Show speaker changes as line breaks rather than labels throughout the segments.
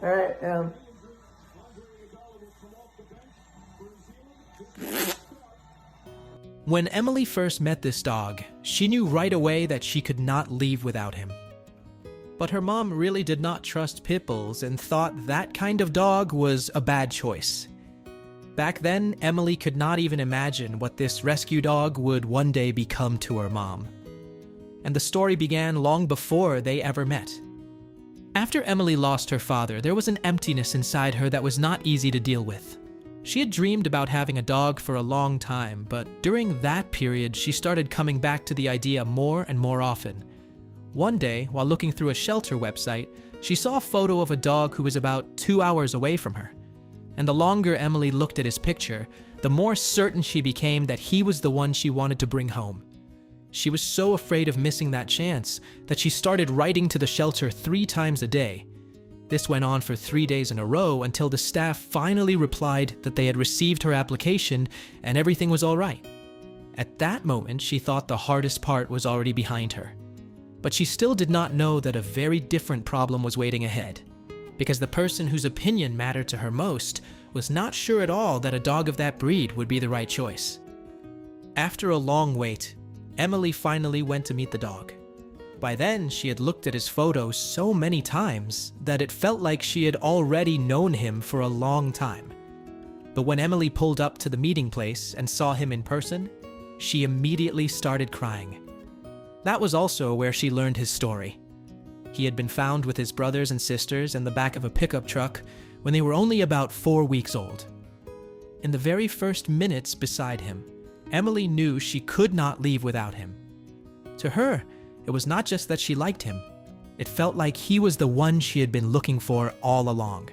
Alright,
When Emily first met this dog, she knew right away that she could not leave without him. But her mom really did not trust pit bulls and thought that kind of dog was a bad choice. Back then, Emily could not even imagine what this rescue dog would one day become to her mom. And the story began long before they ever met. After Emily lost her father, there was an emptiness inside her that was not easy to deal with. She had dreamed about having a dog for a long time, but during that period, she started coming back to the idea more and more often. One day, while looking through a shelter website, she saw a photo of a dog who was about 2 hours away from her. And the longer Emily looked at his picture, the more certain she became that he was the one she wanted to bring home. She was so afraid of missing that chance that she started writing to the shelter 3 times a day. This went on for 3 days in a row until the staff finally replied that they had received her application and everything was all right. At that moment, she thought the hardest part was already behind her. But she still did not know that a very different problem was waiting ahead, because the person whose opinion mattered to her most was not sure at all that a dog of that breed would be the right choice. After a long wait, Emily finally went to meet the dog. By then, she had looked at his photos so many times that it felt like she had already known him for a long time. But when Emily pulled up to the meeting place and saw him in person, she immediately started crying. That was also where she learned his story. He had been found with his brothers and sisters in the back of a pickup truck when they were only about 4 weeks old. In the very first minutes beside him, Emily knew she could not leave without him. To her, it was not just that she liked him. It felt like he was the one she had been looking for all along.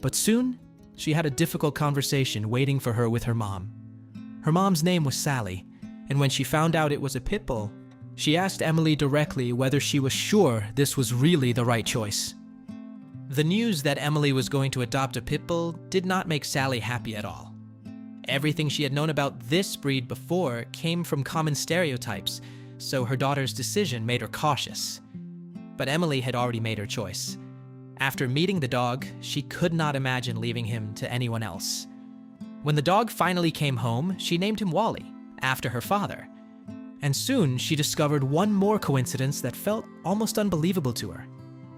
But soon, she had a difficult conversation waiting for her with her mom. Her mom's name was Sally, and when she found out it was a pit bull, she asked Emily directly whether she was sure this was really the right choice. The news that Emily was going to adopt a pit bull did not make Sally happy at all. Everything she had known about this breed before came from common stereotypes, so her daughter's decision made her cautious. But Emily had already made her choice. After meeting the dog, she could not imagine leaving him to anyone else. When the dog finally came home, she named him Wally, after her father. And soon she discovered one more coincidence that felt almost unbelievable to her.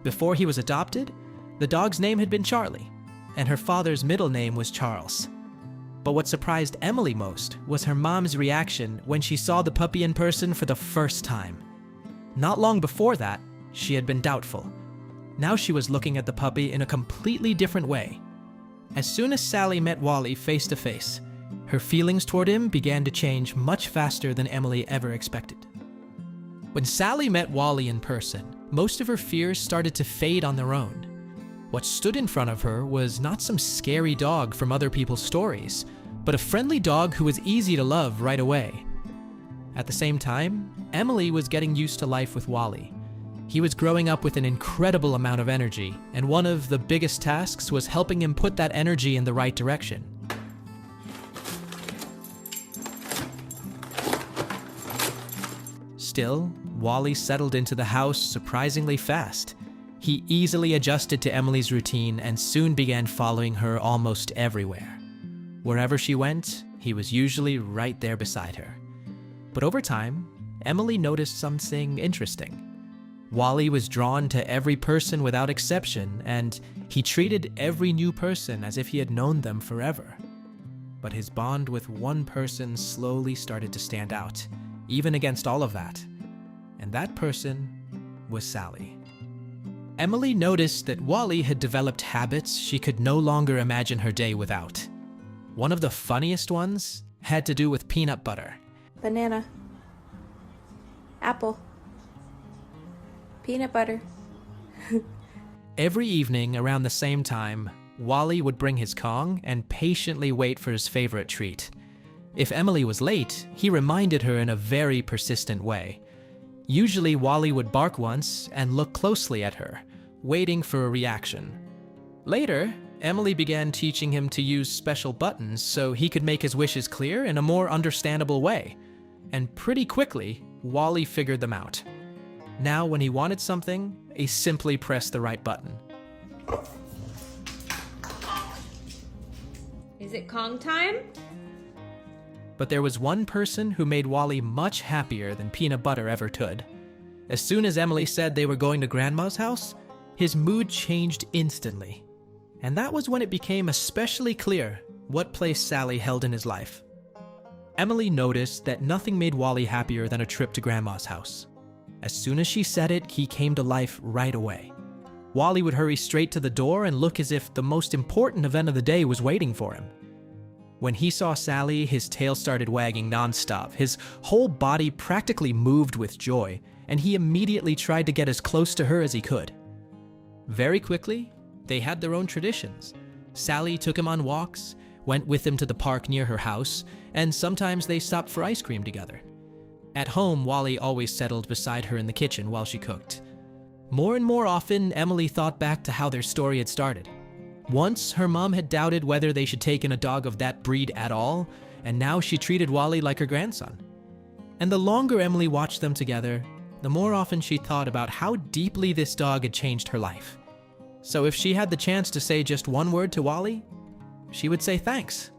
Before he was adopted, the dog's name had been Charlie, and her father's middle name was Charles. But what surprised Emily most was her mom's reaction when she saw the puppy in person for the first time. Not long before that, she had been doubtful. Now she was looking at the puppy in a completely different way. As soon as Sally met Wally face to face, her feelings toward him began to change much faster than Emily ever expected. When Sally met Wally in person, most of her fears started to fade on their own. What stood in front of her was not some scary dog from other people's stories, but a friendly dog who was easy to love right away. At the same time, Emily was getting used to life with Wally. He was growing up with an incredible amount of energy, and one of the biggest tasks was helping him put that energy in the right direction. Still, Wally settled into the house surprisingly fast. He easily adjusted to Emily's routine and soon began following her almost everywhere. Wherever she went, he was usually right there beside her. But over time, Emily noticed something interesting. Wally was drawn to every person without exception, and he treated every new person as if he had known them forever. But his bond with one person slowly started to stand out, even against all of that. And that person was Sally. Emily noticed that Wally had developed habits she could no longer imagine her day without. One of the funniest ones had to do with peanut butter.
Banana. Apple. Peanut butter.
Every evening around the same time, Wally would bring his Kong and patiently wait for his favorite treat. If Emily was late, he reminded her in a very persistent way. Usually, Wally would bark once and look closely at her, waiting for a reaction. Later, Emily began teaching him to use special buttons so he could make his wishes clear in a more understandable way. And pretty quickly, Wally figured them out. Now, when he wanted something, he simply pressed the right button.
Is it Kong time?
But there was one person who made Wally much happier than peanut butter ever could. As soon as Emily said they were going to Grandma's house, his mood changed instantly. And that was when it became especially clear what place Sally held in his life. Emily noticed that nothing made Wally happier than a trip to Grandma's house. As soon as she said it, he came to life right away. Wally would hurry straight to the door and look as if the most important event of the day was waiting for him. When he saw Sally, his tail started wagging nonstop. His whole body practically moved with joy, and he immediately tried to get as close to her as he could. Very quickly, they had their own traditions. Sally took him on walks, went with him to the park near her house, and sometimes they stopped for ice cream together. At home, Wally always settled beside her in the kitchen while she cooked. More and more often, Emily thought back to how their story had started. Once, her mom had doubted whether they should take in a dog of that breed at all, and now she treated Wally like her grandson. And the longer Emily watched them together, the more often she thought about how deeply this dog had changed her life. So if she had the chance to say just one word to Wally, she would say thanks.